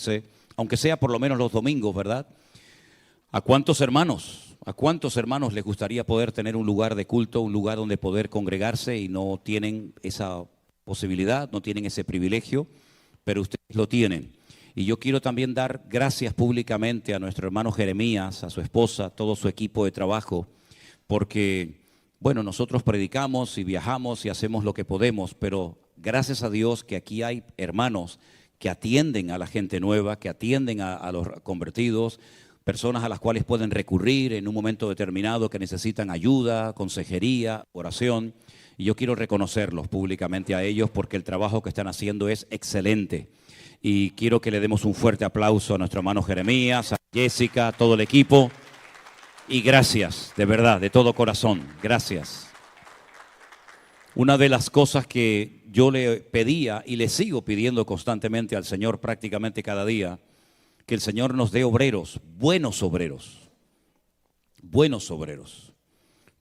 reunirse, aunque sea por lo menos los domingos, ¿verdad? ¿A cuántos hermanos les gustaría poder tener un lugar de culto, un lugar donde poder congregarse y no tienen esa posibilidad, no tienen ese privilegio, pero ustedes lo tienen? Y yo quiero también dar gracias públicamente a nuestro hermano Jeremías, a su esposa, a todo su equipo de trabajo, porque, bueno, nosotros predicamos y viajamos y hacemos lo que podemos, pero gracias a Dios que aquí hay hermanos que atienden a la gente nueva, que atienden a los convertidos, personas a las cuales pueden recurrir en un momento determinado que necesitan ayuda, consejería, oración. Y yo quiero reconocerlos públicamente a ellos porque el trabajo que están haciendo es excelente. Y quiero que le demos un fuerte aplauso a nuestro hermano Jeremías, a Jessica, a todo el equipo. Y gracias, de verdad, de todo corazón, gracias. Una de las cosas que yo le pedía y le sigo pidiendo constantemente al Señor prácticamente cada día, que el Señor nos dé obreros, buenos obreros,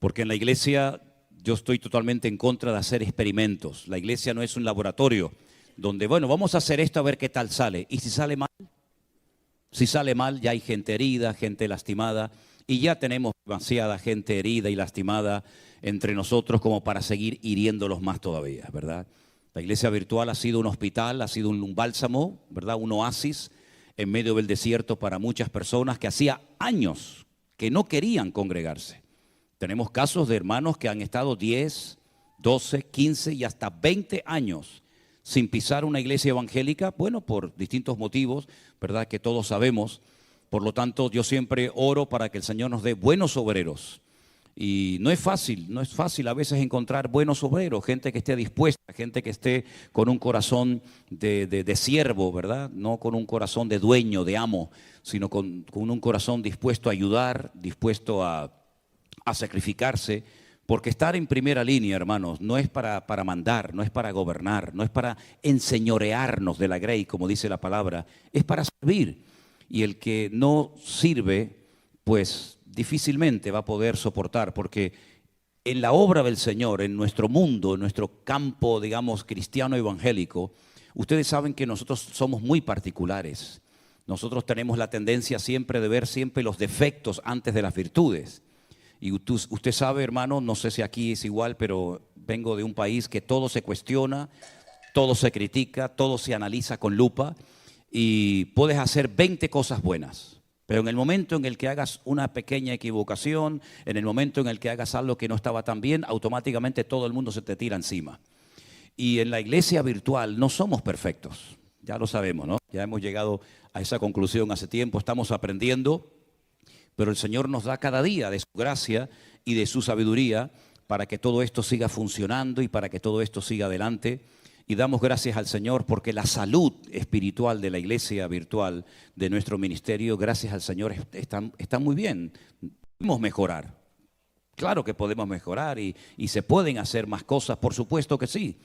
porque en la iglesia yo estoy totalmente en contra de hacer experimentos. La iglesia no es un laboratorio donde, bueno, vamos a hacer esto a ver qué tal sale. Y si sale mal, ya hay gente herida, gente lastimada, y ya tenemos demasiada gente herida y lastimada entre nosotros como para seguir hiriéndolos más todavía, ¿verdad? La iglesia virtual ha sido un hospital, ha sido un bálsamo, ¿verdad? Un oasis en medio del desierto para muchas personas que hacía años que no querían congregarse. Tenemos casos de hermanos que han estado 10, 12, 15 y hasta 20 años sin pisar una iglesia evangélica, bueno, por distintos motivos, ¿verdad?, que todos sabemos. Por lo tanto, yo siempre oro para que el Señor nos dé buenos obreros. Y no es fácil a veces encontrar buenos obreros, gente que esté dispuesta, gente que esté con un corazón de siervo, ¿verdad? No con un corazón de dueño, de amo, sino con un corazón dispuesto a ayudar, dispuesto a sacrificarse. Porque estar en primera línea, hermanos, no es para mandar, no es para gobernar, no es para enseñorearnos de la grey, como dice la palabra, es para servir. Y el que no sirve, pues difícilmente va a poder soportar, porque en la obra del Señor, en nuestro mundo, en nuestro campo, digamos, cristiano evangélico, ustedes saben que nosotros somos muy particulares. Nosotros tenemos la tendencia siempre de ver siempre los defectos antes de las virtudes. Y usted sabe, hermano, no sé si aquí es igual, pero vengo de un país que todo se cuestiona, todo se critica, todo se analiza con lupa y puedes hacer 20 cosas buenas. Pero en el momento en el que hagas una pequeña equivocación, en el momento en el que hagas algo que no estaba tan bien, automáticamente todo el mundo se te tira encima. Y en la iglesia virtual no somos perfectos, ya lo sabemos, ¿no? Ya hemos llegado a esa conclusión hace tiempo, estamos aprendiendo. Pero el Señor nos da cada día de su gracia y de su sabiduría para que todo esto siga funcionando y para que todo esto siga adelante. Y damos gracias al Señor porque la salud espiritual de la iglesia virtual, de nuestro ministerio, gracias al Señor, está muy bien. Podemos mejorar. Claro que podemos mejorar y se pueden hacer más cosas, por supuesto que sí.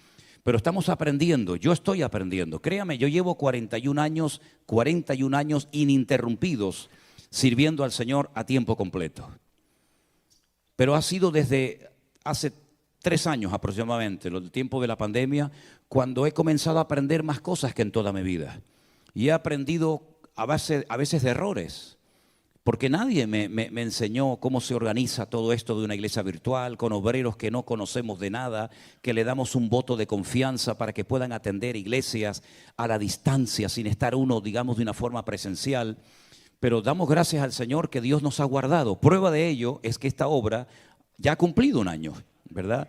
Pero estamos aprendiendo, yo estoy aprendiendo. Créame, yo llevo 41 años ininterrumpidos sirviendo al Señor a tiempo completo. Pero ha sido desde hace 3 años aproximadamente, el tiempo de la pandemia, cuando he comenzado a aprender más cosas que en toda mi vida. Y he aprendido a veces de errores, porque nadie me enseñó cómo se organiza todo esto de una iglesia virtual, con obreros que no conocemos de nada, que le damos un voto de confianza para que puedan atender iglesias a la distancia, sin estar uno, digamos, de una forma presencial. Pero damos gracias al Señor que Dios nos ha guardado. Prueba de ello es que esta obra ya ha cumplido 1 año, ¿verdad?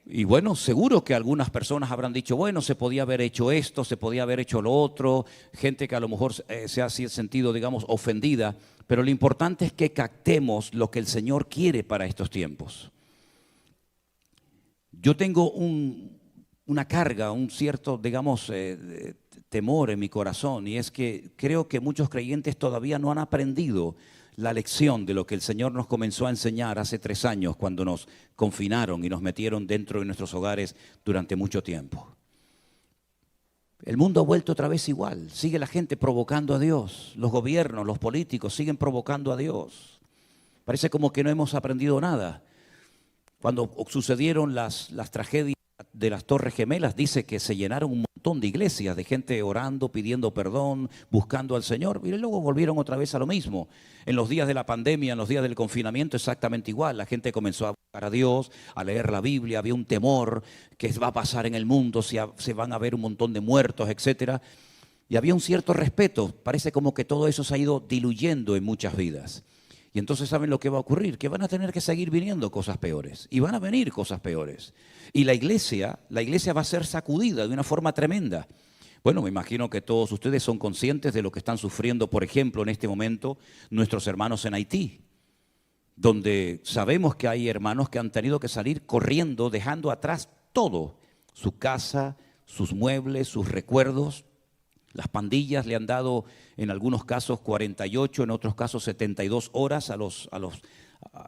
Y bueno, seguro que algunas personas habrán dicho, bueno, se podía haber hecho esto, se podía haber hecho lo otro, gente que a lo mejor se ha sentido, digamos, ofendida, pero lo importante es que captemos lo que el Señor quiere para estos tiempos. Yo tengo una carga, un cierto, digamos, temor en mi corazón, y es que creo que muchos creyentes todavía no han aprendido la lección de lo que el Señor nos comenzó a enseñar hace 3 años cuando nos confinaron y nos metieron dentro de nuestros hogares durante mucho tiempo. El mundo ha vuelto otra vez igual, sigue la gente provocando a Dios, los gobiernos, los políticos siguen provocando a Dios. Parece como que no hemos aprendido nada. Cuando sucedieron las tragedias de las Torres Gemelas, dice que se llenaron un montón montón de iglesias, de gente orando, pidiendo perdón, buscando al Señor, y luego volvieron otra vez a lo mismo. En los días de la pandemia, en los días del confinamiento, exactamente igual. La gente comenzó a buscar a Dios, a leer la Biblia, había un temor que va a pasar en el mundo, se van a ver un montón de muertos, etcétera. Y había un cierto respeto. Parece como que todo eso se ha ido diluyendo en muchas vidas. Y entonces saben lo que va a ocurrir, que van a tener que seguir viniendo cosas peores. Y van a venir cosas peores. Y la iglesia va a ser sacudida de una forma tremenda. Bueno, me imagino que todos ustedes son conscientes de lo que están sufriendo, por ejemplo, en este momento, nuestros hermanos en Haití, donde sabemos que hay hermanos que han tenido que salir corriendo, dejando atrás todo, su casa, sus muebles, sus recuerdos. Las pandillas le han dado en algunos casos 48, en otros casos 72 horas a los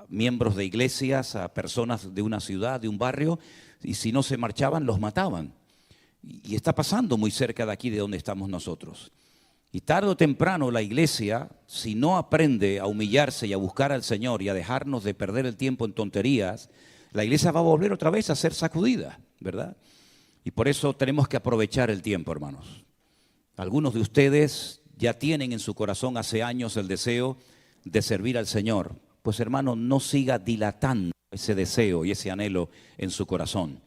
miembros de iglesias, a personas de una ciudad, de un barrio, y si no se marchaban, los mataban. Y está pasando muy cerca de aquí de donde estamos nosotros. Y tarde o temprano la iglesia, si no aprende a humillarse y a buscar al Señor y a dejarnos de perder el tiempo en tonterías, la iglesia va a volver otra vez a ser sacudida, ¿verdad? Y por eso tenemos que aprovechar el tiempo, hermanos. Algunos de ustedes ya tienen en su corazón hace años el deseo de servir al Señor. Pues hermano, no siga dilatando ese deseo y ese anhelo en su corazón.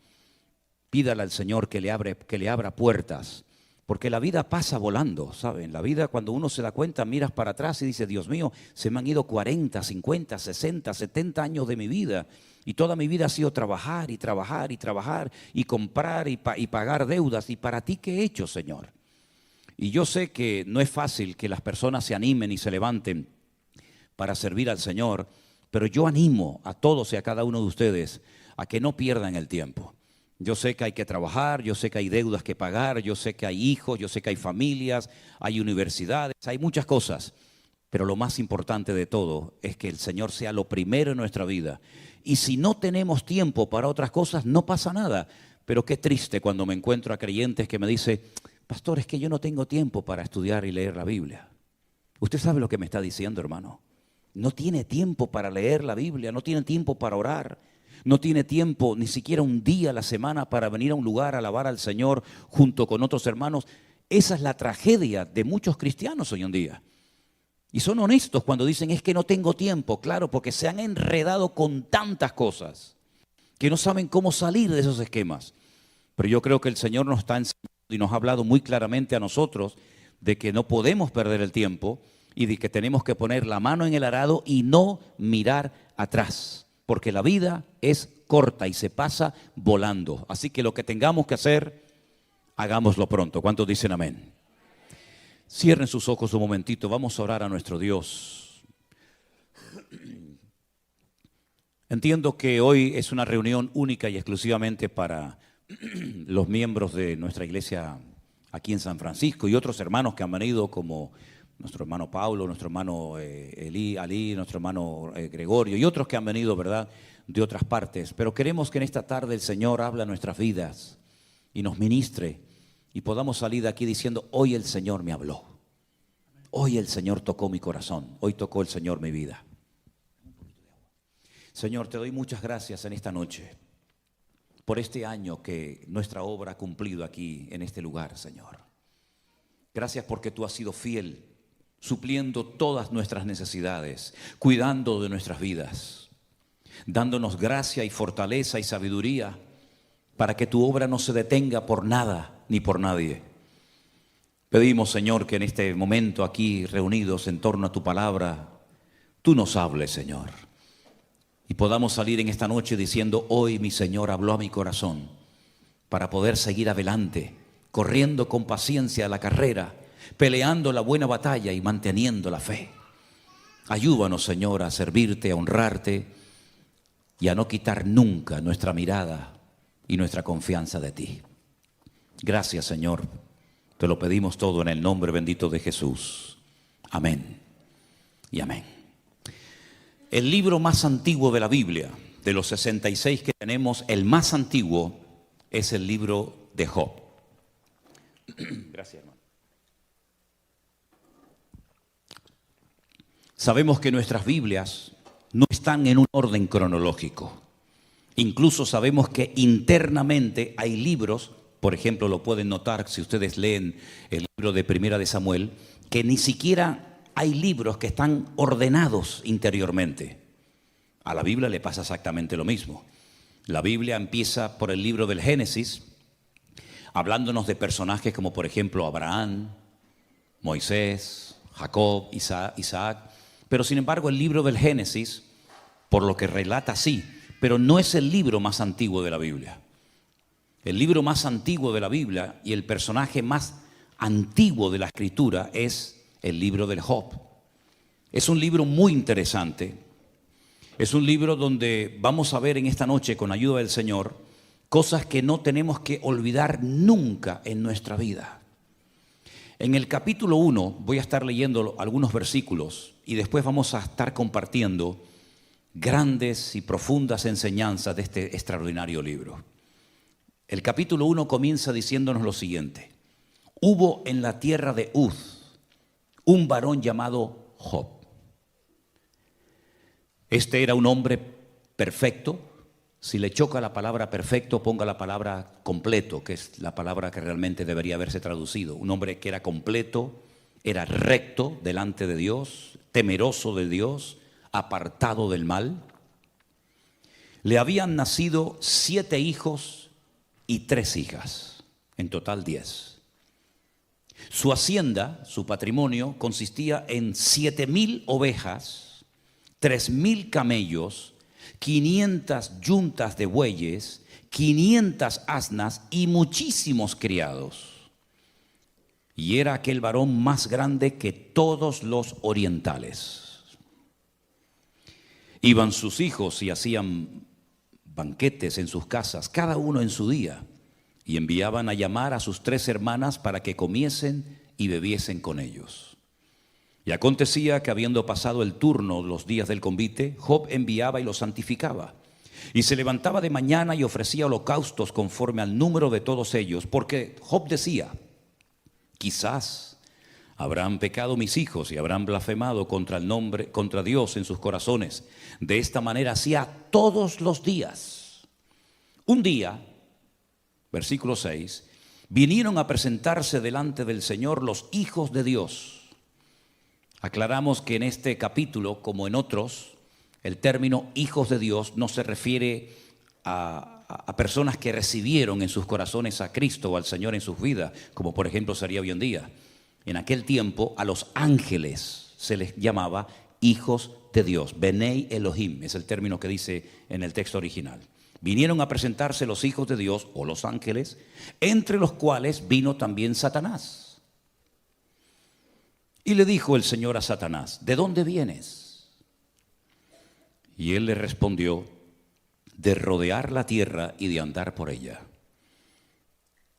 Pídale al Señor que le abra puertas, porque la vida pasa volando, ¿saben? La vida, cuando uno se da cuenta, miras para atrás y dices, Dios mío, se me han ido 40, 50, 60, 70 años de mi vida. Y toda mi vida ha sido trabajar y trabajar y trabajar y comprar y pagar deudas. ¿Y para ti qué he hecho, Señor? Y yo sé que no es fácil que las personas se animen y se levanten para servir al Señor, pero yo animo a todos y a cada uno de ustedes a que no pierdan el tiempo. Yo sé que hay que trabajar, yo sé que hay deudas que pagar, yo sé que hay hijos, yo sé que hay familias, hay universidades, hay muchas cosas, pero lo más importante de todo es que el Señor sea lo primero en nuestra vida. Y si no tenemos tiempo para otras cosas, no pasa nada. Pero qué triste cuando me encuentro a creyentes que me dicen, pastor, es que yo no tengo tiempo para estudiar y leer la Biblia. Usted sabe lo que me está diciendo, hermano. No tiene tiempo para leer la Biblia, no tiene tiempo para orar, no tiene tiempo ni siquiera un día a la semana para venir a un lugar a alabar al Señor junto con otros hermanos. Esa es la tragedia de muchos cristianos hoy en día. Y son honestos cuando dicen, es que no tengo tiempo. Claro, porque se han enredado con tantas cosas que no saben cómo salir de esos esquemas. Pero yo creo que el Señor nos está enseñando y nos ha hablado muy claramente a nosotros de que no podemos perder el tiempo y de que tenemos que poner la mano en el arado y no mirar atrás, porque la vida es corta y se pasa volando. Así que lo que tengamos que hacer, hagámoslo pronto. ¿Cuántos dicen amén? Cierren sus ojos un momentito, vamos a orar a nuestro Dios. Entiendo que hoy es una reunión única y exclusivamente para los miembros de nuestra iglesia aquí en San Francisco y otros hermanos que han venido, como nuestro hermano Pablo, nuestro hermano Ali, nuestro hermano Gregorio y otros que han venido, ¿verdad?, de otras partes. Pero queremos que en esta tarde el Señor hable a nuestras vidas y nos ministre y podamos salir de aquí diciendo, hoy el Señor me habló, hoy el Señor tocó mi corazón, hoy tocó el Señor mi vida. Señor, te doy muchas gracias en esta noche por este año que nuestra obra ha cumplido aquí en este lugar, Señor. Gracias porque tú has sido fiel, supliendo todas nuestras necesidades, cuidando de nuestras vidas, dándonos gracia y fortaleza y sabiduría para que tu obra no se detenga por nada ni por nadie. Pedimos, Señor, que en este momento aquí reunidos en torno a tu palabra, tú nos hables, Señor. Y podamos salir en esta noche diciendo, hoy mi Señor habló a mi corazón para poder seguir adelante, corriendo con paciencia la carrera, peleando la buena batalla y manteniendo la fe. Ayúdanos, Señor, a servirte, a honrarte y a no quitar nunca nuestra mirada y nuestra confianza de ti. Gracias, Señor. Te lo pedimos todo en el nombre bendito de Jesús. Amén y amén. El libro más antiguo de la Biblia, de los 66 que tenemos, el más antiguo es el libro de Job. Gracias, hermano. Sabemos que nuestras Biblias no están en un orden cronológico. Incluso sabemos que internamente hay libros por ejemplo, lo pueden notar si ustedes leen el libro de Primera de Samuel, que ni siquiera hay libros que están ordenados interiormente. A la Biblia le pasa exactamente lo mismo. La Biblia empieza por el libro del Génesis, hablándonos de personajes como por ejemplo Abraham, Moisés, Jacob, Isaac. Pero sin embargo el libro del Génesis, por lo que relata sí, pero no es el libro más antiguo de la Biblia. El libro más antiguo de la Biblia y el personaje más antiguo de la Escritura es el libro del Job. Es un libro muy interesante. Es un libro donde vamos a ver en esta noche, con ayuda del Señor, cosas que no tenemos que olvidar nunca en nuestra vida. En el capítulo 1 voy a estar leyendo algunos versículos y después vamos a estar compartiendo grandes y profundas enseñanzas de este extraordinario libro. El capítulo 1 comienza diciéndonos lo siguiente: hubo en la tierra de Uz un varón llamado Job. Este era un hombre perfecto. Si le choca la palabra perfecto, ponga la palabra completo, que es la palabra que realmente debería haberse traducido. Un hombre que era completo, era recto delante de Dios, temeroso de Dios, apartado del mal. Le habían nacido 7 hijos y 3 hijas, en total 10. Su hacienda, su patrimonio, consistía en 7,000 ovejas, 3,000 camellos, 500 yuntas de bueyes, 500 asnas y muchísimos criados. Y era aquel varón más grande que todos los orientales. Iban sus hijos y hacían banquetes en sus casas, cada uno en su día, y enviaban a llamar a sus 3 hermanas para que comiesen y bebiesen con ellos. Y acontecía que habiendo pasado el turno los días del convite, Job enviaba y los santificaba. Y se levantaba de mañana y ofrecía holocaustos conforme al número de todos ellos, porque Job decía: quizás habrán pecado mis hijos y habrán blasfemado contra Dios en sus corazones. De esta manera hacía todos los días. Un día, versículo 6, vinieron a presentarse delante del Señor los hijos de Dios. Aclaramos que en este capítulo, como en otros, el término hijos de Dios no se refiere a personas que recibieron en sus corazones a Cristo o al Señor en sus vidas, como por ejemplo sería hoy en día. En aquel tiempo a los ángeles se les llamaba hijos de Dios. Benei Elohim es el término que dice en el texto original. Vinieron a presentarse los hijos de Dios o los ángeles, entre los cuales vino también Satanás. Y le dijo el Señor a Satanás: ¿de dónde vienes? Y él le respondió: de rodear la tierra y de andar por ella.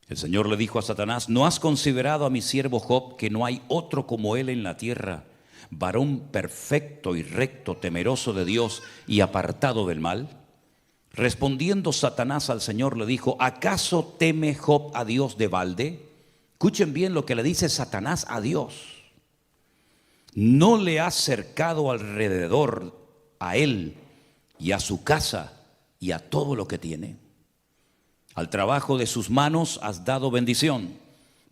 El Señor le dijo a Satanás: ¿no has considerado a mi siervo Job, que no hay otro como él en la tierra, varón perfecto y recto, temeroso de Dios y apartado del mal? Respondiendo Satanás al Señor le dijo: ¿acaso teme Job a Dios de balde? Escuchen bien lo que le dice Satanás a Dios. ¿No le has cercado alrededor a él y a su casa y a todo lo que tiene? Al trabajo de sus manos has dado bendición,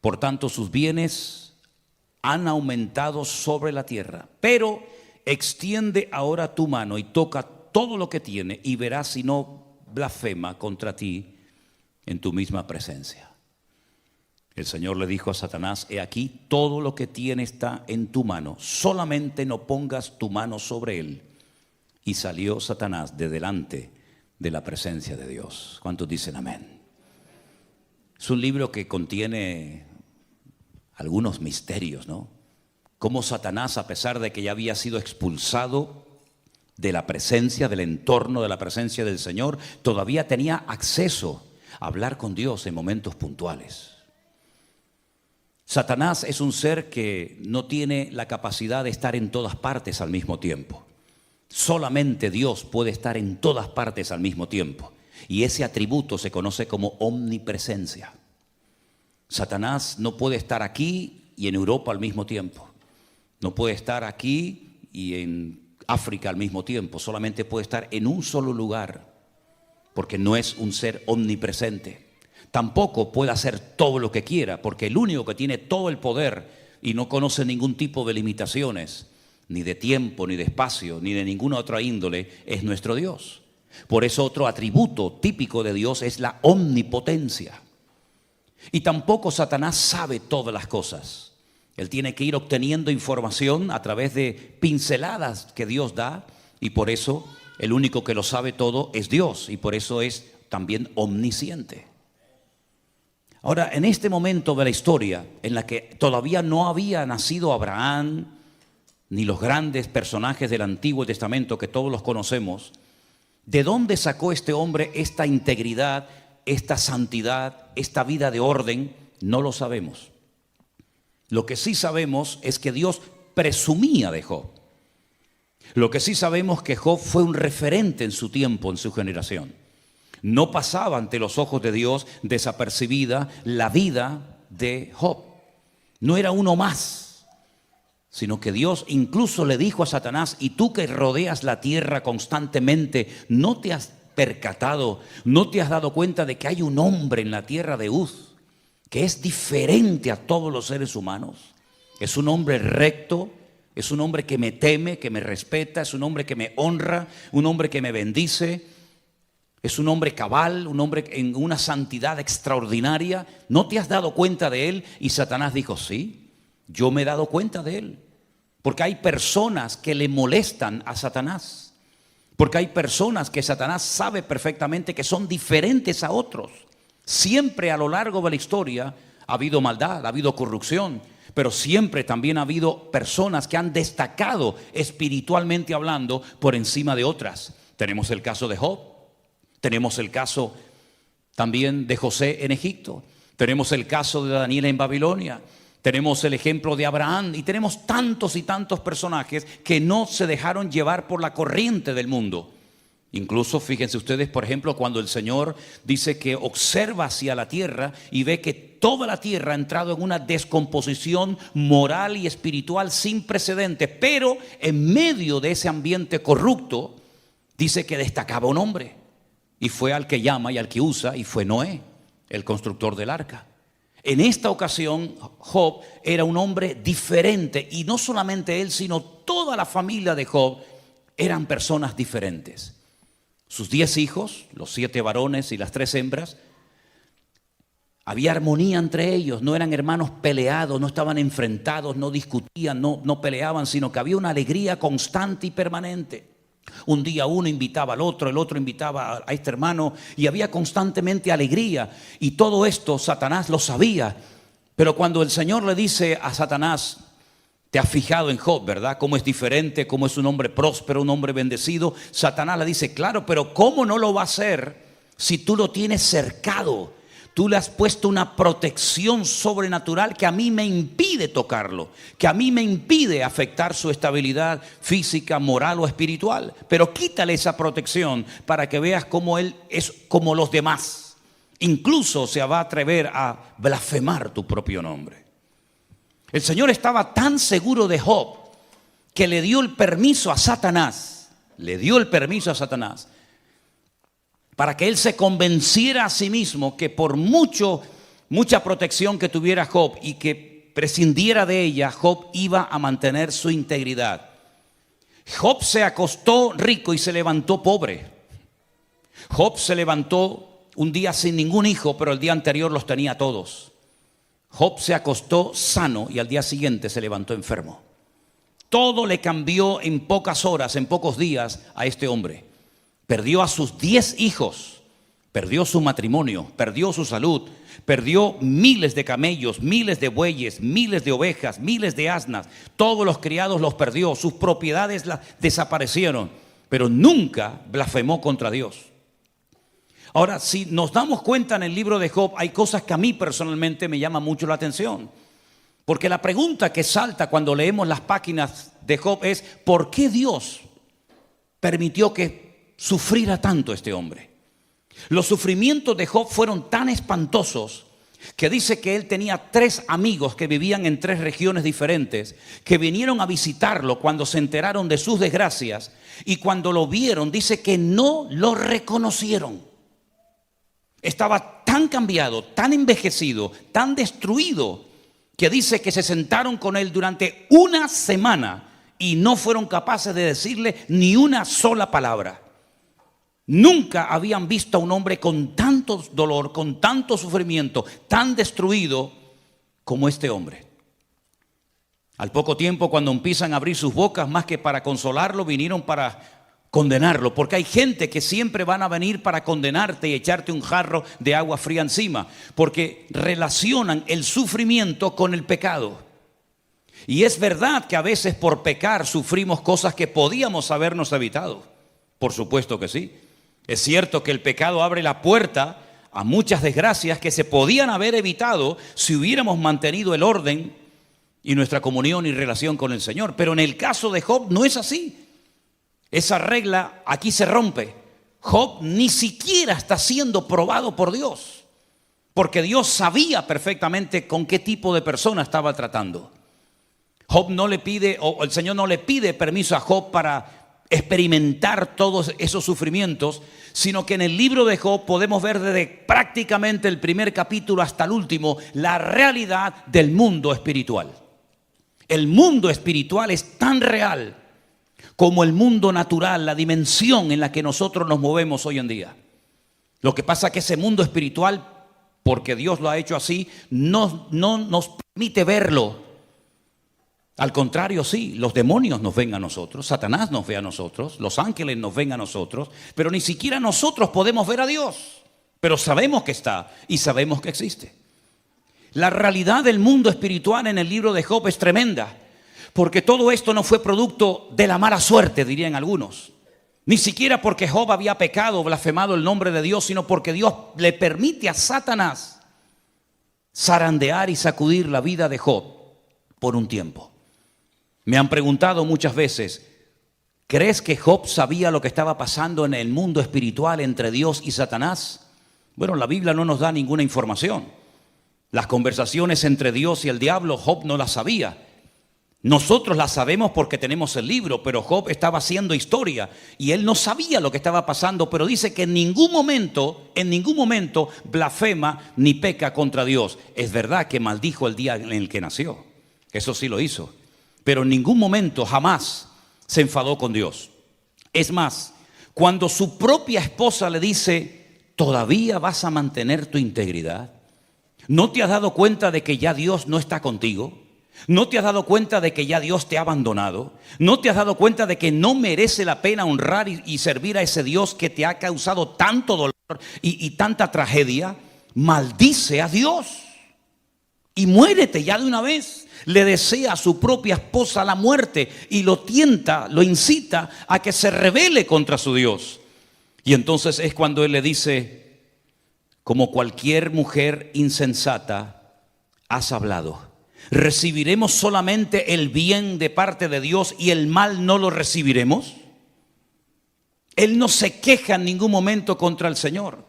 por tanto sus bienes han aumentado sobre la tierra. Pero extiende ahora tu mano y toca todo lo que tiene y verás si no blasfema contra ti en tu misma presencia. El Señor le dijo a Satanás: he aquí, todo lo que tiene está en tu mano, solamente no pongas tu mano sobre él. Y salió Satanás de delante de la presencia de Dios. ¿Cuántos dicen amén? Es un libro que contiene algunos misterios, ¿no? Cómo Satanás, a pesar de que ya había sido expulsado de la presencia, del entorno de la presencia del Señor, todavía tenía acceso a hablar con Dios en momentos puntuales. Satanás es un ser que no tiene la capacidad de estar en todas partes al mismo tiempo. Solamente Dios puede estar en todas partes al mismo tiempo. Y ese atributo se conoce como omnipresencia. Satanás no puede estar aquí y en Europa al mismo tiempo. No puede estar aquí y en África al mismo tiempo. Solamente puede estar en un solo lugar, porque no es un ser omnipresente. tampoco puede hacer todo lo que quiera, porque el único que tiene todo el poder y no conoce ningún tipo de limitaciones, ni de tiempo, ni de espacio, ni de ninguna otra índole, es nuestro Dios. Por eso otro atributo típico de Dios es la omnipotencia. Y tampoco Satanás sabe todas las cosas. Él tiene que ir obteniendo información a través de pinceladas que Dios da, y por eso el único que lo sabe todo es Dios, y por eso es también omnisciente. Ahora, en este momento de la historia en la que todavía no había nacido Abraham, ni los grandes personajes del Antiguo Testamento que todos los conocemos, ¿de dónde sacó este hombre esta integridad, esta santidad, esta vida de orden? No lo sabemos. Lo que sí sabemos es que Dios presumía de Job. Lo que sí sabemos es que Job fue un referente en su tiempo, en su generación. No pasaba ante los ojos de Dios desapercibida la vida de Job. No era uno más, sino que Dios incluso le dijo a Satanás: y tú que rodeas la tierra constantemente, ¿no te has percatado, no te has dado cuenta de que hay un hombre en la tierra de Uz que es diferente a todos los seres humanos? Es un hombre recto, es un hombre que me teme, que me respeta, es un hombre que me honra, un hombre que me bendice, es un hombre cabal, un hombre en una santidad extraordinaria. ¿No te has dado cuenta de él? Y Satanás dijo: sí, yo me he dado cuenta de él. Porque hay personas que le molestan a Satanás. Porque hay personas que Satanás sabe perfectamente que son diferentes a otros. Siempre a lo largo de la historia ha habido maldad, ha habido corrupción, pero siempre también ha habido personas que han destacado espiritualmente hablando por encima de otras. Tenemos el caso de Job, tenemos el caso también de José en Egipto, tenemos el caso de Daniel en Babilonia, tenemos el ejemplo de Abraham, y tenemos tantos y tantos personajes que no se dejaron llevar por la corriente del mundo. Incluso fíjense ustedes, por ejemplo, cuando el Señor dice que observa hacia la tierra y ve que toda la tierra ha entrado en una descomposición moral y espiritual sin precedentes, pero en medio de ese ambiente corrupto dice que destacaba un hombre, y fue al que llama y al que usa, y fue Noé, el constructor del arca. En esta ocasión Job era un hombre diferente, y no solamente él, sino toda la familia de Job eran personas diferentes. Sus 10 hijos, los 7 varones y las 3 hembras, había armonía entre ellos, no eran hermanos peleados, no estaban enfrentados, no discutían, no peleaban, sino que había una alegría constante y permanente. Un día uno invitaba al otro, el otro invitaba a este hermano, y había constantemente alegría. Y todo esto Satanás lo sabía. Pero cuando el Señor le dice a Satanás: te has fijado en Job, ¿verdad? Cómo es diferente, cómo es un hombre próspero, un hombre bendecido. Satanás le dice: claro, pero ¿cómo no lo va a hacer si tú lo tienes cercado? Tú le has puesto una protección sobrenatural que a mí me impide tocarlo, que a mí me impide afectar su estabilidad física, moral o espiritual. Pero quítale esa protección para que veas cómo él es como los demás. Incluso se va a atrever a blasfemar tu propio nombre. El Señor estaba tan seguro de Job que le dio el permiso a Satanás, para que él se convenciera a sí mismo que por mucha protección que tuviera Job y que prescindiera de ella, Job iba a mantener su integridad. Job se acostó rico y se levantó pobre. Job se levantó un día sin ningún hijo, pero el día anterior los tenía todos. Job se acostó sano y al día siguiente se levantó enfermo. Todo le cambió en pocas horas, en pocos días a este hombre. Perdió a sus 10 hijos, perdió su matrimonio, perdió su salud, perdió miles de camellos, miles de bueyes, miles de ovejas, miles de asnas. Todos los criados los perdió, sus propiedades desaparecieron, pero nunca blasfemó contra Dios. Ahora, si nos damos cuenta en el libro de Job, hay cosas que a mí personalmente me llaman mucho la atención. Porque la pregunta que salta cuando leemos las páginas de Job es: ¿por qué Dios permitió que sufriera tanto este hombre? Los sufrimientos de Job fueron tan espantosos que dice que él tenía 3 amigos que vivían en 3 regiones diferentes, que vinieron a visitarlo cuando se enteraron de sus desgracias, y cuando lo vieron dice que no lo reconocieron. Estaba tan tan cambiado, tan envejecido, tan destruido, que dice que se sentaron con él durante una semana y no fueron capaces de decirle ni una sola palabra. Nunca habían visto a un hombre con tanto dolor, con tanto sufrimiento, tan destruido como este hombre. Al poco tiempo, cuando empiezan a abrir sus bocas, más que para consolarlo, vinieron para condenarlo, porque hay gente que siempre van a venir para condenarte y echarte un jarro de agua fría encima, porque relacionan el sufrimiento con el pecado. Y es verdad que a veces por pecar sufrimos cosas que podíamos habernos evitado. Por supuesto que sí. Es cierto que el pecado abre la puerta a muchas desgracias que se podían haber evitado si hubiéramos mantenido el orden y nuestra comunión y relación con el Señor. Pero en el caso de Job no es así. Esa regla aquí se rompe. Job ni siquiera está siendo probado por Dios, porque Dios sabía perfectamente con qué tipo de persona estaba tratando. Job no le pide, o el Señor no le pide permiso a Job para experimentar todos esos sufrimientos, sino que en el libro de Job podemos ver desde prácticamente el primer capítulo hasta el último la realidad del mundo espiritual. El mundo espiritual es tan real como el mundo natural, la dimensión en la que nosotros nos movemos hoy en día. Lo que pasa es que ese mundo espiritual, porque Dios lo ha hecho así, no nos permite verlo. Al contrario, sí, los demonios nos ven a nosotros, Satanás nos ve a nosotros, los ángeles nos ven a nosotros, pero ni siquiera nosotros podemos ver a Dios. Pero sabemos que está y sabemos que existe. La realidad del mundo espiritual en el libro de Job es tremenda, porque todo esto no fue producto de la mala suerte, dirían algunos. Ni siquiera porque Job había pecado o blasfemado el nombre de Dios, sino porque Dios le permite a Satanás zarandear y sacudir la vida de Job por un tiempo. Me han preguntado muchas veces, ¿crees que Job sabía lo que estaba pasando en el mundo espiritual entre Dios y Satanás? Bueno, la Biblia no nos da ninguna información. Las conversaciones entre Dios y el diablo, Job no las sabía. Nosotros las sabemos porque tenemos el libro, pero Job estaba haciendo historia y él no sabía lo que estaba pasando, pero dice que en ningún momento blasfema ni peca contra Dios. Es verdad que maldijo el día en el que nació, eso sí lo hizo. Pero en ningún momento, jamás, se enfadó con Dios. Es más, cuando su propia esposa le dice, ¿todavía vas a mantener tu integridad? ¿No te has dado cuenta de que ya Dios no está contigo? ¿No te has dado cuenta de que ya Dios te ha abandonado? ¿No te has dado cuenta de que no merece la pena honrar y servir a ese Dios que te ha causado tanto dolor y tanta tragedia? Maldice a Dios y muérete ya de una vez. Le desea a su propia esposa la muerte y lo tienta, lo incita a que se rebele contra su Dios. Y entonces es cuando él le dice, como cualquier mujer insensata, has hablado. ¿Recibiremos solamente el bien de parte de Dios y el mal no lo recibiremos? Él no se queja en ningún momento contra el Señor.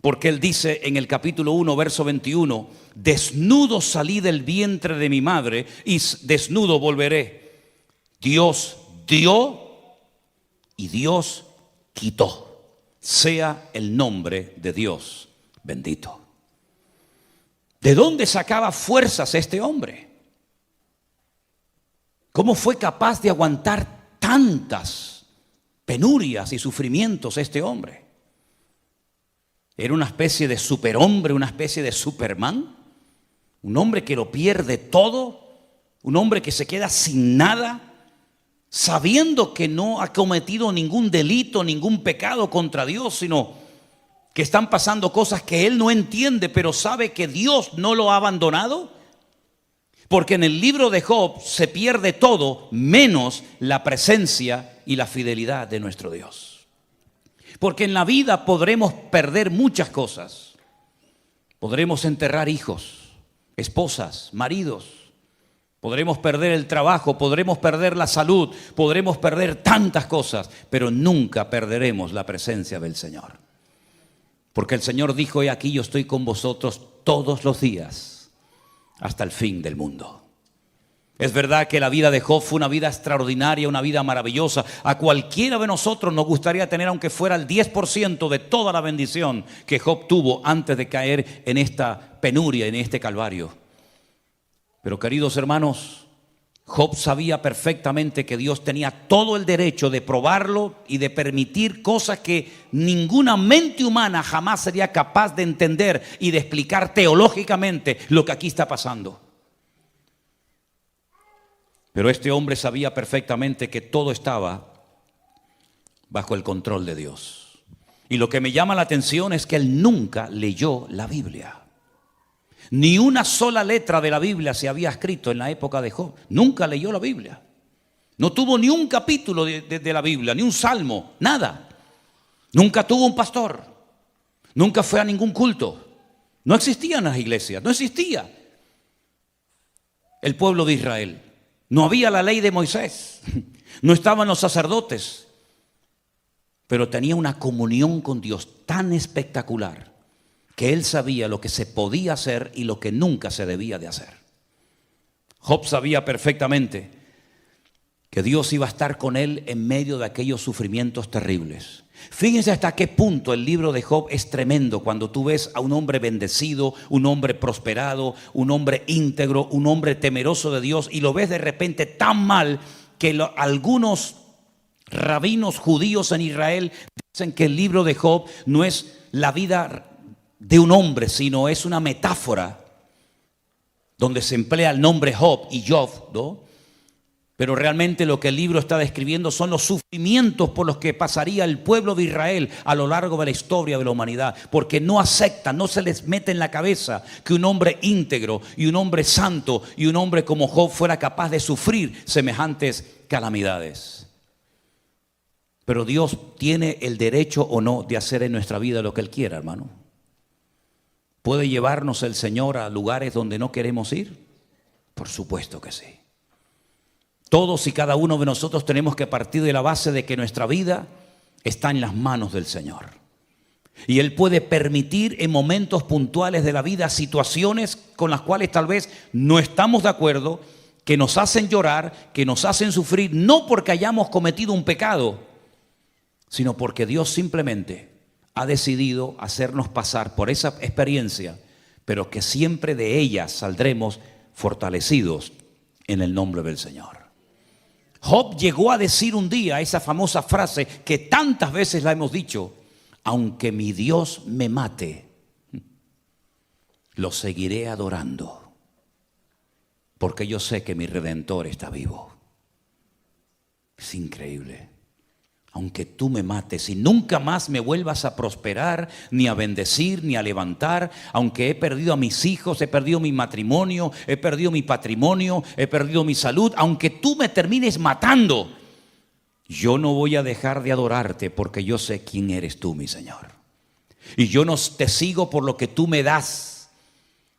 Porque él dice en el capítulo 1, verso 21, desnudo salí del vientre de mi madre y desnudo volveré. Dios dio y Dios quitó. Sea el nombre de Dios bendito. ¿De dónde sacaba fuerzas este hombre? ¿Cómo fue capaz de aguantar tantas penurias y sufrimientos este hombre? Era una especie de superhombre, una especie de Superman, un hombre que lo pierde todo, un hombre que se queda sin nada, sabiendo que no ha cometido ningún delito, ningún pecado contra Dios, sino que están pasando cosas que él no entiende, pero sabe que Dios no lo ha abandonado. Porque en el libro de Job se pierde todo menos la presencia y la fidelidad de nuestro Dios. Porque en la vida podremos perder muchas cosas. Podremos enterrar hijos, esposas, maridos. Podremos perder el trabajo, podremos perder la salud, podremos perder tantas cosas, pero nunca perderemos la presencia del Señor. Porque el Señor dijo, he aquí yo estoy con vosotros todos los días hasta el fin del mundo. Es verdad que la vida de Job fue una vida extraordinaria, una vida maravillosa. A cualquiera de nosotros nos gustaría tener, aunque fuera el 10% de toda la bendición que Job tuvo antes de caer en esta penuria, en este calvario. Pero queridos hermanos, Job sabía perfectamente que Dios tenía todo el derecho de probarlo y de permitir cosas que ninguna mente humana jamás sería capaz de entender y de explicar teológicamente lo que aquí está pasando. Pero este hombre sabía perfectamente que todo estaba bajo el control de Dios. Y lo que me llama la atención es que él nunca leyó la Biblia. Ni una sola letra de la Biblia se había escrito en la época de Job. Nunca leyó la Biblia. No tuvo ni un capítulo de la Biblia, ni un salmo, nada. Nunca tuvo un pastor. Nunca fue a ningún culto. No existían las iglesias, no existía el pueblo de Israel. No había la ley de Moisés, no estaban los sacerdotes, pero tenía una comunión con Dios tan espectacular que él sabía lo que se podía hacer y lo que nunca se debía de hacer. Job sabía perfectamente que Dios iba a estar con él en medio de aquellos sufrimientos terribles. Fíjense hasta qué punto el libro de Job es tremendo cuando tú ves a un hombre bendecido, un hombre prosperado, un hombre íntegro, un hombre temeroso de Dios, y lo ves de repente tan mal que algunos rabinos judíos en Israel dicen que el libro de Job no es la vida de un hombre, sino es una metáfora donde se emplea el nombre Job y Job, ¿no? Pero realmente lo que el libro está describiendo son los sufrimientos por los que pasaría el pueblo de Israel a lo largo de la historia de la humanidad, porque no aceptan, no se les mete en la cabeza que un hombre íntegro y un hombre santo y un hombre como Job fuera capaz de sufrir semejantes calamidades. Pero Dios tiene el derecho o no de hacer en nuestra vida lo que Él quiera, hermano. ¿Puede llevarnos el Señor a lugares donde no queremos ir? Por supuesto que sí. Todos y cada uno de nosotros tenemos que partir de la base de que nuestra vida está en las manos del Señor. Y Él puede permitir en momentos puntuales de la vida situaciones con las cuales tal vez no estamos de acuerdo, que nos hacen llorar, que nos hacen sufrir, no porque hayamos cometido un pecado, sino porque Dios simplemente ha decidido hacernos pasar por esa experiencia, pero que siempre de ella saldremos fortalecidos en el nombre del Señor. Job llegó a decir un día esa famosa frase que tantas veces la hemos dicho: aunque mi Dios me mate, lo seguiré adorando, porque yo sé que mi Redentor está vivo. Es increíble. Aunque tú me mates y nunca más me vuelvas a prosperar, ni a bendecir, ni a levantar, aunque he perdido a mis hijos, he perdido mi matrimonio, he perdido mi patrimonio, he perdido mi salud, aunque tú me termines matando, yo no voy a dejar de adorarte, porque yo sé quién eres tú, mi Señor. Y yo no te sigo por lo que tú me das,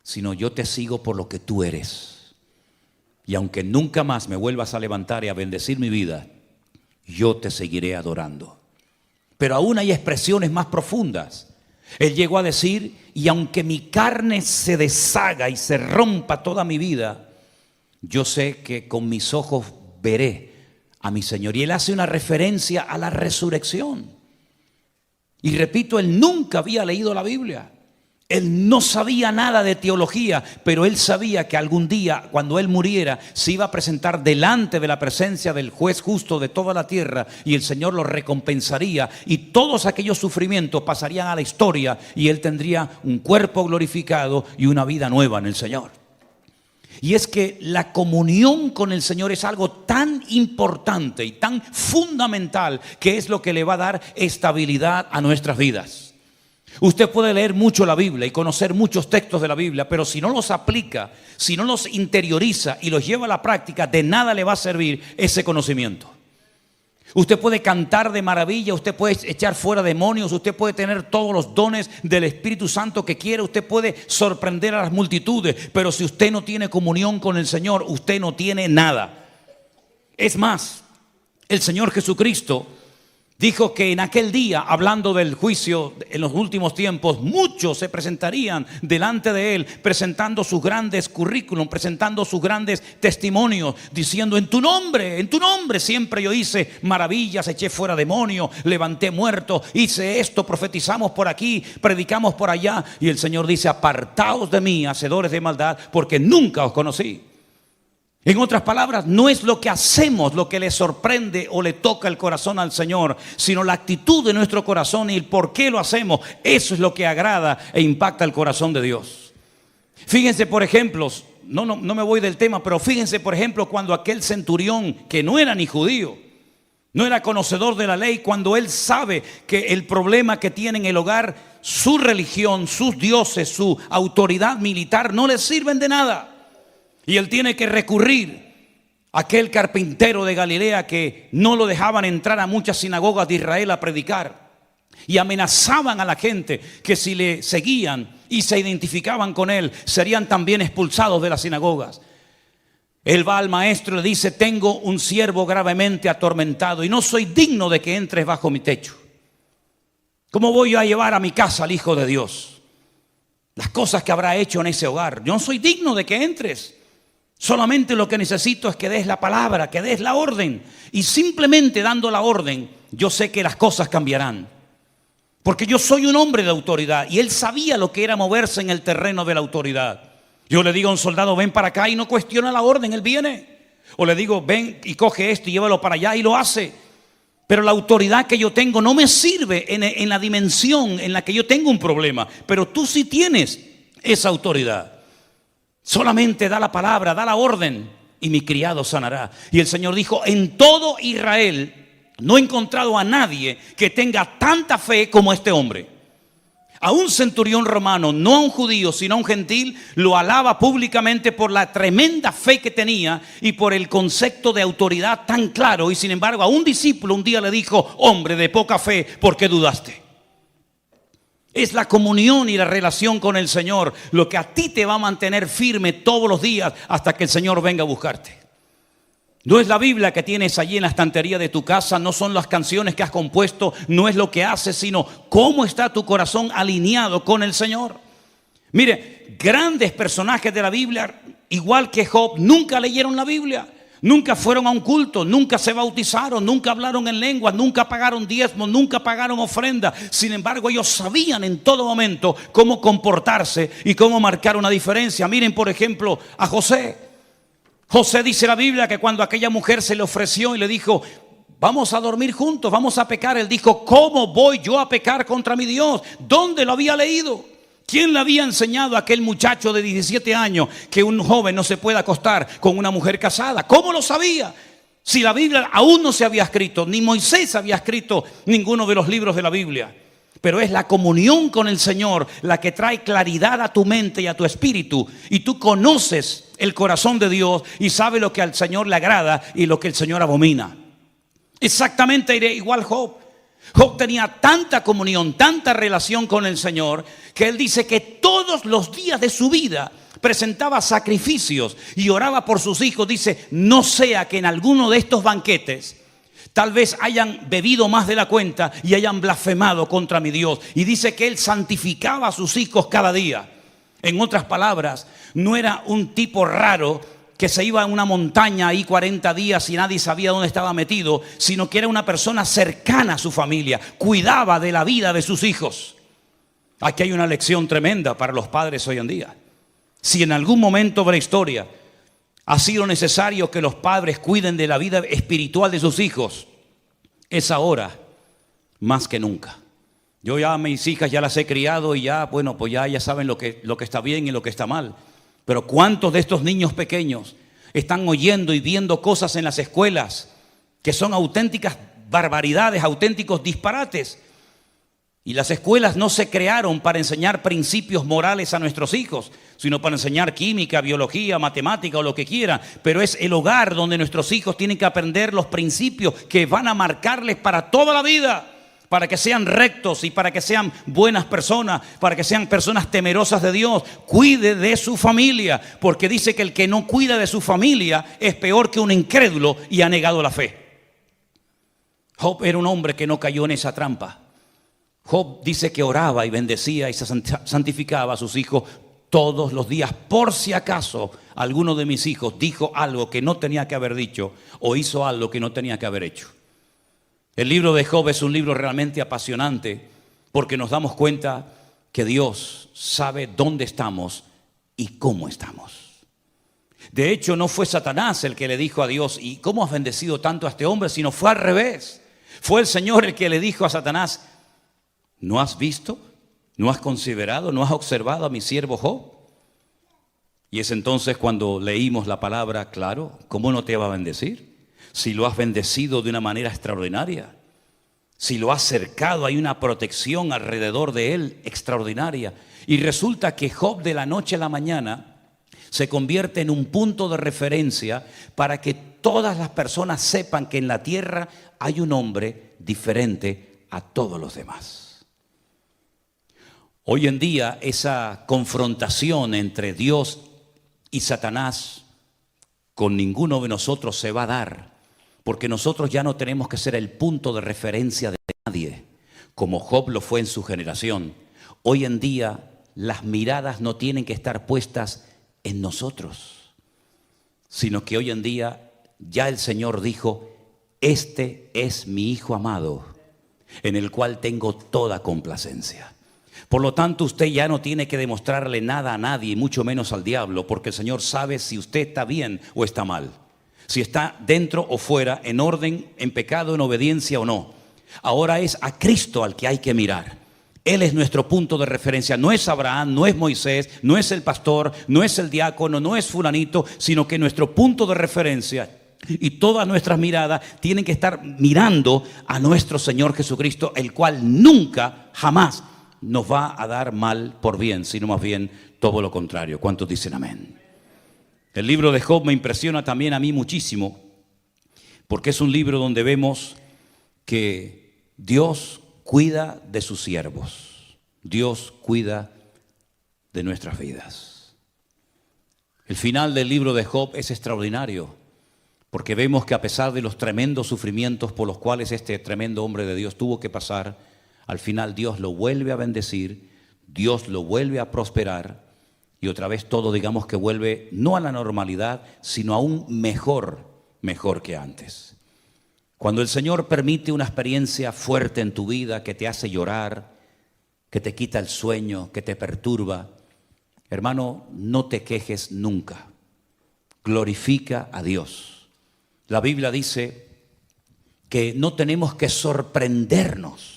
sino yo te sigo por lo que tú eres. Y aunque nunca más me vuelvas a levantar y a bendecir mi vida, yo te seguiré adorando. Pero aún hay expresiones más profundas. Él llegó a decir: y aunque mi carne se deshaga y se rompa toda mi vida, yo sé que con mis ojos veré a mi Señor. Y él hace una referencia a la resurrección. Y repito, él nunca había leído la Biblia. Él no sabía nada de teología, pero él sabía que algún día, cuando él muriera, se iba a presentar delante de la presencia del juez justo de toda la tierra, y el Señor lo recompensaría, y todos aquellos sufrimientos pasarían a la historia, y él tendría un cuerpo glorificado y una vida nueva en el Señor. Y es que la comunión con el Señor es algo tan importante y tan fundamental, que es lo que le va a dar estabilidad a nuestras vidas. Usted puede leer mucho la Biblia y conocer muchos textos de la Biblia, pero si no los aplica, si no los interioriza y los lleva a la práctica, de nada le va a servir ese conocimiento. Usted puede cantar de maravilla, usted puede echar fuera demonios, usted puede tener todos los dones del Espíritu Santo que quiera, usted puede sorprender a las multitudes, pero si usted no tiene comunión con el Señor, usted no tiene nada. Es más, el Señor Jesucristo Dijo que en aquel día, hablando del juicio en los últimos tiempos, muchos se presentarían delante de él, presentando sus grandes currículum, presentando sus grandes testimonios, diciendo: en tu nombre siempre yo hice maravillas, eché fuera demonios, levanté muertos, hice esto, profetizamos por aquí, predicamos por allá. Y el Señor dice: apartaos de mí, hacedores de maldad, porque nunca os conocí. En otras palabras, no es lo que hacemos lo que le sorprende o le toca el corazón al Señor, sino la actitud de nuestro corazón y el por qué lo hacemos. Eso es lo que agrada e impacta el corazón de Dios. Fíjense, por ejemplo, no me voy del tema, pero fíjense, por ejemplo, cuando aquel centurión, que no era ni judío, no era conocedor de la ley, cuando él sabe que el problema que tiene en el hogar, su religión, sus dioses, su autoridad militar no le sirven de nada. Y él tiene que recurrir a aquel carpintero de Galilea que no lo dejaban entrar a muchas sinagogas de Israel a predicar. Y amenazaban a la gente que si le seguían y se identificaban con él, serían también expulsados de las sinagogas. Él va al maestro y le dice: tengo un siervo gravemente atormentado y no soy digno de que entres bajo mi techo. ¿Cómo voy a llevar a mi casa al Hijo de Dios? Las cosas que habrá hecho en ese hogar. Yo no soy digno de que entres. Solamente lo que necesito es que des la palabra, que des la orden. Y simplemente dando la orden, yo sé que las cosas cambiarán. Porque yo soy un hombre de autoridad. Y él sabía lo que era moverse en el terreno de la autoridad. Yo le digo a un soldado: ven para acá, y no cuestiona la orden, él viene. O le digo: ven y coge esto y llévalo para allá, y lo hace. Pero la autoridad que yo tengo no me sirve en la dimensión en la que yo tengo un problema. Pero tú sí tienes esa autoridad. Solamente da la palabra, da la orden, y mi criado sanará. Y el Señor dijo: en todo Israel no he encontrado a nadie que tenga tanta fe como este hombre. A un centurión romano, no a un judío, sino a un gentil, lo alaba públicamente por la tremenda fe que tenía y por el concepto de autoridad tan claro. Y sin embargo, a un discípulo un día le dijo: hombre de poca fe, ¿por qué dudaste? Es la comunión y la relación con el Señor lo que a ti te va a mantener firme todos los días hasta que el Señor venga a buscarte. No es la Biblia que tienes allí en la estantería de tu casa, no son las canciones que has compuesto, no es lo que haces, sino cómo está tu corazón alineado con el Señor. Mire, grandes personajes de la Biblia, igual que Job, nunca leyeron la Biblia. Nunca fueron a un culto, nunca se bautizaron, nunca hablaron en lenguas, nunca pagaron diezmos, nunca pagaron ofrenda. Sin embargo, ellos sabían en todo momento cómo comportarse y cómo marcar una diferencia. Miren, por ejemplo, a José. José, dice la Biblia, que cuando aquella mujer se le ofreció y le dijo: vamos a dormir juntos, vamos a pecar, él dijo: ¿cómo voy yo a pecar contra mi Dios? ¿Dónde lo había leído? ¿Quién le había enseñado a aquel muchacho de 17 años que un joven no se puede acostar con una mujer casada? ¿Cómo lo sabía? Si la Biblia aún no se había escrito, ni Moisés había escrito ninguno de los libros de la Biblia. Pero es la comunión con el Señor la que trae claridad a tu mente y a tu espíritu. Y tú conoces el corazón de Dios y sabes lo que al Señor le agrada y lo que el Señor abomina. Exactamente igual Job. Job tenía tanta comunión, tanta relación con el Señor, que él dice que todos los días de su vida presentaba sacrificios y oraba por sus hijos. Dice: no sea que en alguno de estos banquetes tal vez hayan bebido más de la cuenta y hayan blasfemado contra mi Dios. Y dice que él santificaba a sus hijos cada día. En otras palabras, no era un tipo raro que se iba a una montaña ahí 40 días y nadie sabía dónde estaba metido, sino que era una persona cercana a su familia, cuidaba de la vida de sus hijos. Aquí hay una lección tremenda para los padres hoy en día. Si en algún momento de la historia ha sido necesario que los padres cuiden de la vida espiritual de sus hijos, es ahora más que nunca. Yo ya a mis hijas ya las he criado y ya, bueno, pues ya saben lo que está bien y lo que está mal. Pero ¿cuántos de estos niños pequeños están oyendo y viendo cosas en las escuelas que son auténticas barbaridades, auténticos disparates? Y las escuelas no se crearon para enseñar principios morales a nuestros hijos, sino para enseñar química, biología, matemática o lo que quieran. Pero es el hogar donde nuestros hijos tienen que aprender los principios que van a marcarles para toda la vida, para que sean rectos y para que sean buenas personas, para que sean personas temerosas de Dios. Cuide de su familia, porque dice que el que no cuida de su familia es peor que un incrédulo y ha negado la fe. Job era un hombre que no cayó en esa trampa. Job dice que oraba y bendecía y se santificaba a sus hijos todos los días, por si acaso alguno de mis hijos dijo algo que no tenía que haber dicho o hizo algo que no tenía que haber hecho. El libro de Job es un libro realmente apasionante porque nos damos cuenta que Dios sabe dónde estamos y cómo estamos. De hecho, no fue Satanás el que le dijo a Dios, ¿y cómo has bendecido tanto a este hombre? Sino fue al revés. Fue el Señor el que le dijo a Satanás, ¿no has visto? ¿No has considerado? ¿No has observado a mi siervo Job? Y es entonces cuando leímos la palabra, claro, ¿cómo no te va a bendecir? Si lo has bendecido de una manera extraordinaria, si lo has cercado, hay una protección alrededor de él extraordinaria. Y resulta que Job de la noche a la mañana se convierte en un punto de referencia para que todas las personas sepan que en la tierra hay un hombre diferente a todos los demás. Hoy en día esa confrontación entre Dios y Satanás con ninguno de nosotros se va a dar, porque nosotros ya no tenemos que ser el punto de referencia de nadie, como Job lo fue en su generación. Hoy en día las miradas no tienen que estar puestas en nosotros, sino que hoy en día ya el Señor dijo, este es mi Hijo amado, en el cual tengo toda complacencia. Por lo tanto, usted ya no tiene que demostrarle nada a nadie, mucho menos al diablo, porque el Señor sabe si usted está bien o está mal, si está dentro o fuera, en orden, en pecado, en obediencia o no. Ahora es a Cristo al que hay que mirar. Él es nuestro punto de referencia. No es Abraham, no es Moisés, no es el pastor, no es el diácono, no es fulanito, sino que nuestro punto de referencia y todas nuestras miradas tienen que estar mirando a nuestro Señor Jesucristo, el cual nunca, jamás nos va a dar mal por bien, sino más bien todo lo contrario. ¿Cuántos dicen amén? El libro de Job me impresiona también a mí muchísimo, porque es un libro donde vemos que Dios cuida de sus siervos. Dios cuida de nuestras vidas. El final del libro de Job es extraordinario, porque vemos que a pesar de los tremendos sufrimientos por los cuales este tremendo hombre de Dios tuvo que pasar, al final Dios lo vuelve a bendecir, Dios lo vuelve a prosperar y otra vez todo, digamos que vuelve no a la normalidad, sino aún mejor que antes. Cuando el Señor permite una experiencia fuerte en tu vida que te hace llorar, que te quita el sueño, que te perturba, hermano, no te quejes nunca. Glorifica a Dios. La Biblia dice que no tenemos que sorprendernos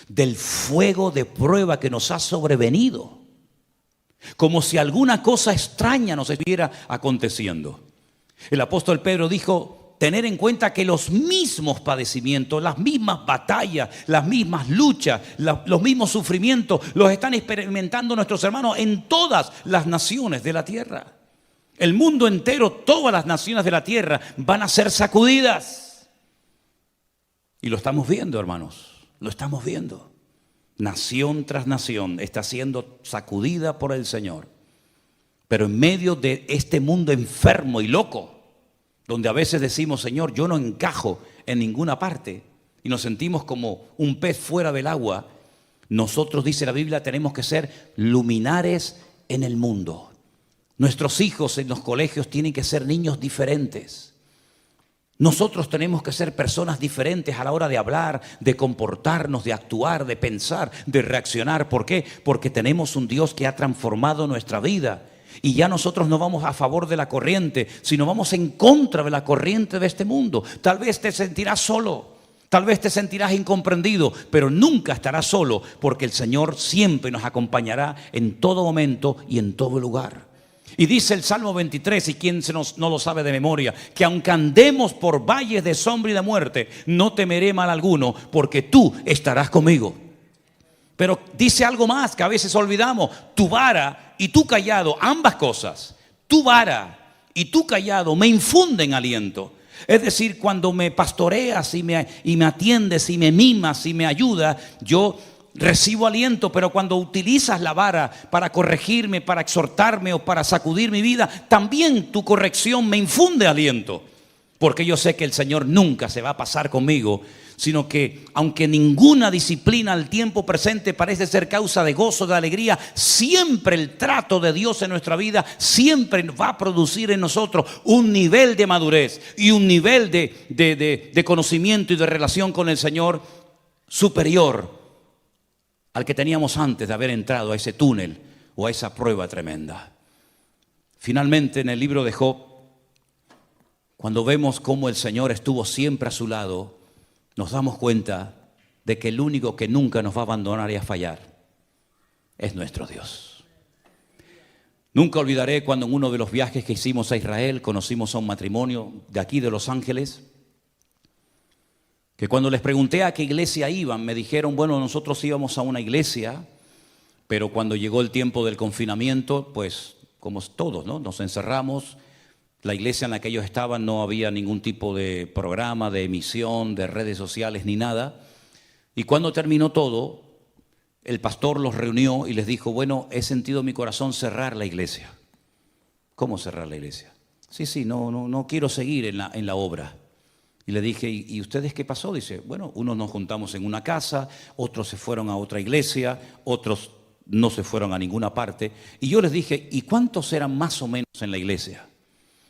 del fuego de prueba que nos ha sobrevenido, como si alguna cosa extraña nos estuviera aconteciendo. El apóstol Pedro dijo, tener en cuenta que los mismos padecimientos, las mismas batallas, las mismas luchas, los mismos sufrimientos los están experimentando nuestros hermanos en todas las naciones de la tierra. El mundo entero, todas las naciones de la tierra van a ser sacudidas. Y lo estamos viendo, hermanos. Lo estamos viendo. Nación tras nación está siendo sacudida por el Señor. Pero en medio de este mundo enfermo y loco, donde a veces decimos, Señor, yo no encajo en ninguna parte, y nos sentimos como un pez fuera del agua, nosotros, dice la Biblia, tenemos que ser luminares en el mundo. Nuestros hijos en los colegios tienen que ser niños diferentes. Nosotros tenemos que ser personas diferentes a la hora de hablar, de comportarnos, de actuar, de pensar, de reaccionar. ¿Por qué? Porque tenemos un Dios que ha transformado nuestra vida. Y ya nosotros no vamos a favor de la corriente, sino vamos en contra de la corriente de este mundo. Tal vez te sentirás solo, tal vez te sentirás incomprendido, pero nunca estarás solo, porque el Señor siempre nos acompañará en todo momento y en todo lugar. Y dice el Salmo 23, y quien no lo sabe de memoria, que aunque andemos por valles de sombra y de muerte, no temeré mal alguno, porque tú estarás conmigo. Pero dice algo más que a veces olvidamos: tu vara y tu cayado, ambas cosas, tu vara y tu cayado me infunden aliento. Es decir, cuando me pastoreas y me atiendes y me mimas y me ayudas, yo recibo aliento. Pero cuando utilizas la vara para corregirme, para exhortarme o para sacudir mi vida, también tu corrección me infunde aliento, porque yo sé que el Señor nunca se va a pasar conmigo, sino que aunque ninguna disciplina al tiempo presente parece ser causa de gozo, de alegría, siempre el trato de Dios en nuestra vida siempre va a producir en nosotros un nivel de madurez y un nivel de conocimiento y de relación con el Señor superior al que teníamos antes de haber entrado a ese túnel o a esa prueba tremenda. Finalmente, en el libro de Job, cuando vemos cómo el Señor estuvo siempre a su lado, nos damos cuenta de que el único que nunca nos va a abandonar y a fallar es nuestro Dios. Nunca olvidaré cuando en uno de los viajes que hicimos a Israel conocimos a un matrimonio de aquí de Los Ángeles, que cuando les pregunté a qué iglesia iban, me dijeron, bueno, nosotros íbamos a una iglesia, pero cuando llegó el tiempo del confinamiento, pues como todos, ¿no? Nos encerramos. La iglesia en la que ellos estaban no había ningún tipo de programa, de emisión, de redes sociales ni nada. Y cuando terminó todo, el pastor los reunió y les dijo, bueno, he sentido en mi corazón cerrar la iglesia. ¿Cómo cerrar la iglesia? Sí, no quiero seguir en la obra. Y le dije, ¿y ustedes qué pasó? Dice, bueno, unos nos juntamos en una casa, otros se fueron a otra iglesia, otros no se fueron a ninguna parte. Y yo les dije, ¿y cuántos eran más o menos en la iglesia?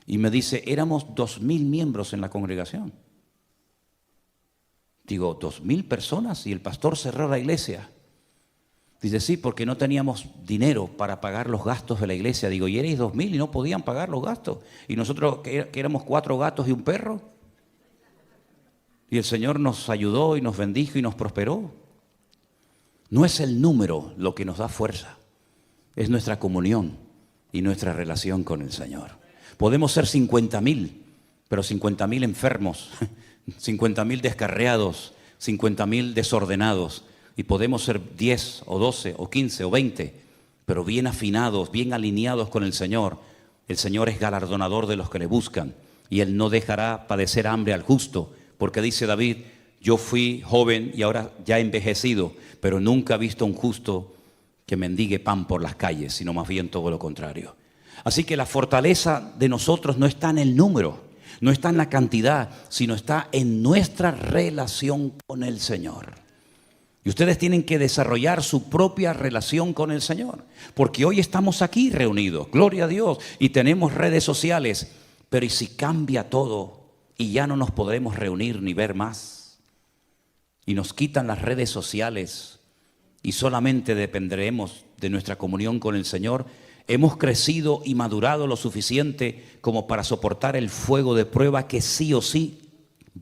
Y me dice, éramos 2,000 miembros en la congregación. Digo, 2,000 personas y el pastor cerró la iglesia. Dice, sí, porque no teníamos dinero para pagar los gastos de la iglesia. Digo, ¿y erais 2,000 y no podían pagar los gastos? ¿Y nosotros que éramos 4 gatos y un perro? Y el Señor nos ayudó y nos bendijo y nos prosperó. No es el número lo que nos da fuerza, es nuestra comunión y nuestra relación con el Señor. Podemos ser 50,000, pero 50,000 enfermos, 50,000 descarriados, 50,000 desordenados. Y podemos ser 10 o 12 o 15 o 20, pero bien afinados, bien alineados con el Señor. El Señor es galardonador de los que le buscan y Él no dejará padecer hambre al justo, porque dice David, yo fui joven y ahora ya envejecido, pero nunca he visto a un justo que mendigue pan por las calles, sino más bien todo lo contrario. Así que la fortaleza de nosotros no está en el número, no está en la cantidad, sino está en nuestra relación con el Señor. Y ustedes tienen que desarrollar su propia relación con el Señor, porque hoy estamos aquí reunidos, gloria a Dios, y tenemos redes sociales, pero ¿y si cambia todo y ya no nos podremos reunir ni ver más? Y nos quitan las redes sociales y solamente dependeremos de nuestra comunión con el Señor. Hemos crecido y madurado lo suficiente como para soportar el fuego de prueba que sí o sí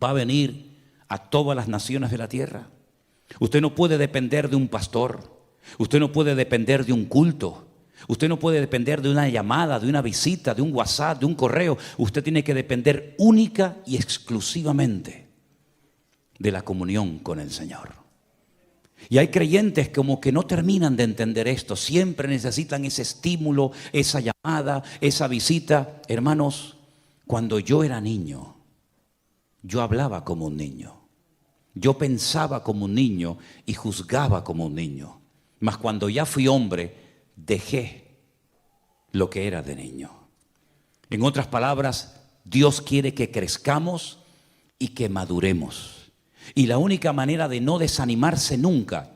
va a venir a todas las naciones de la tierra. Usted no puede depender de un pastor, usted no puede depender de un culto, usted no puede depender de una llamada, de una visita, de un WhatsApp, de un correo. Usted tiene que depender única y exclusivamente de la comunión con el Señor. Y hay creyentes como que no terminan de entender esto, siempre necesitan ese estímulo, esa llamada, esa visita. Hermanos, cuando yo era niño, yo hablaba como un niño, yo pensaba como un niño y juzgaba como un niño. Mas cuando ya fui hombre, dejé lo que era de niño. En otras palabras, Dios quiere que crezcamos y que maduremos. Y la única manera de no desanimarse nunca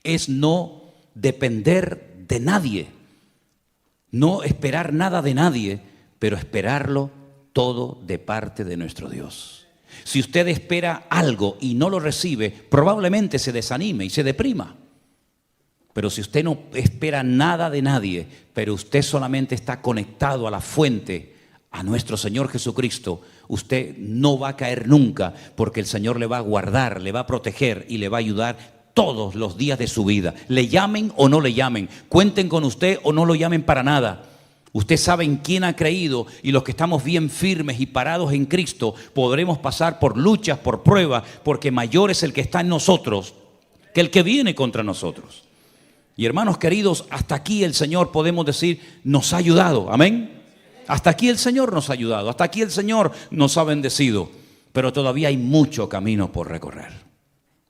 es no depender de nadie, no esperar nada de nadie, pero esperarlo todo de parte de nuestro Dios. Si usted espera algo y no lo recibe, probablemente se desanime y se deprima. Pero si usted no espera nada de nadie, pero usted solamente está conectado a la fuente, a nuestro Señor Jesucristo, usted no va a caer nunca, porque el Señor le va a guardar, le va a proteger y le va a ayudar todos los días de su vida. Le llamen o no le llamen, cuenten con usted o no lo llamen para nada. Usted sabe en quién ha creído, y los que estamos bien firmes y parados en Cristo podremos pasar por luchas, por pruebas, porque mayor es el que está en nosotros que el que viene contra nosotros. Y hermanos queridos, hasta aquí el Señor, podemos decir, nos ha ayudado. Amén. Hasta aquí el Señor nos ha ayudado, hasta aquí el Señor nos ha bendecido, pero todavía hay mucho camino por recorrer.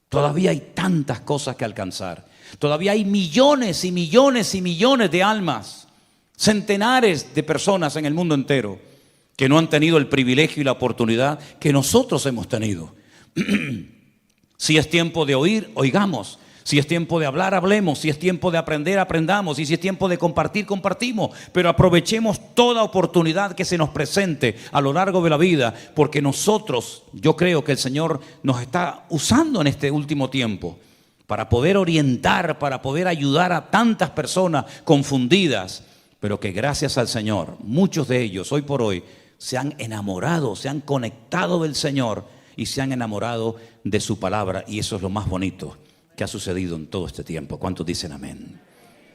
Todavía hay tantas cosas que alcanzar. Todavía hay millones y millones y millones de almas, centenares de personas en el mundo entero que no han tenido el privilegio y la oportunidad que nosotros hemos tenido Si es tiempo de oír, oigamos. Si es tiempo de hablar, hablemos. Si es tiempo de aprender, aprendamos. Y si es tiempo de compartir, compartimos. Pero aprovechemos toda oportunidad que se nos presente a lo largo de la vida, porque nosotros, yo creo que el Señor nos está usando en este último tiempo para poder orientar, para poder ayudar a tantas personas confundidas, pero que gracias al Señor, muchos de ellos hoy por hoy se han enamorado, se han conectado del Señor y se han enamorado de su palabra. Y eso es lo más bonito que ha sucedido en todo este tiempo. ¿Cuántos dicen amén?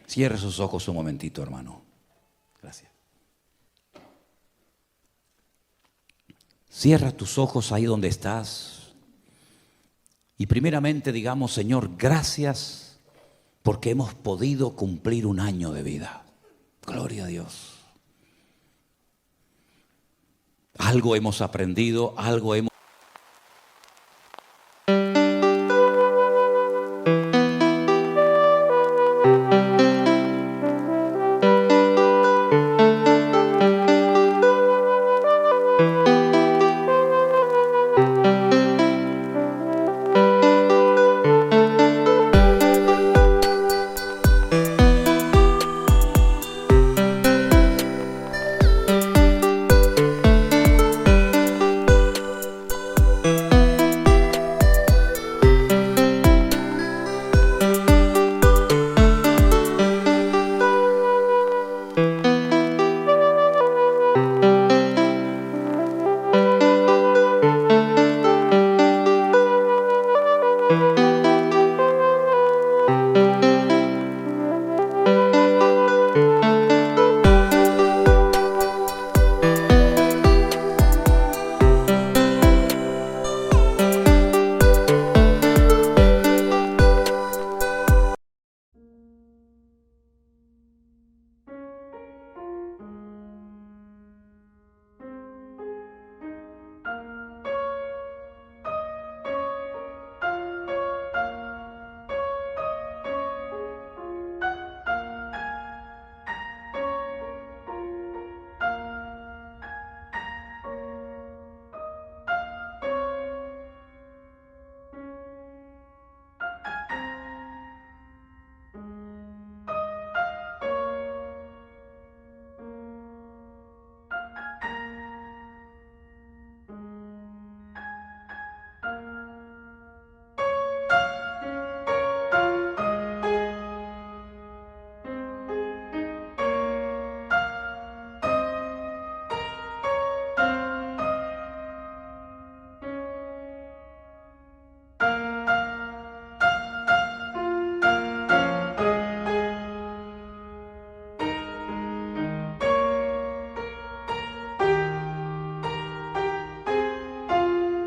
Cierre sus ojos un momentito, hermano. Gracias. Cierra tus ojos ahí donde estás. Y primeramente digamos: Señor, gracias porque hemos podido cumplir un año de vida. Gloria a Dios. Algo hemos aprendido, algo hemos...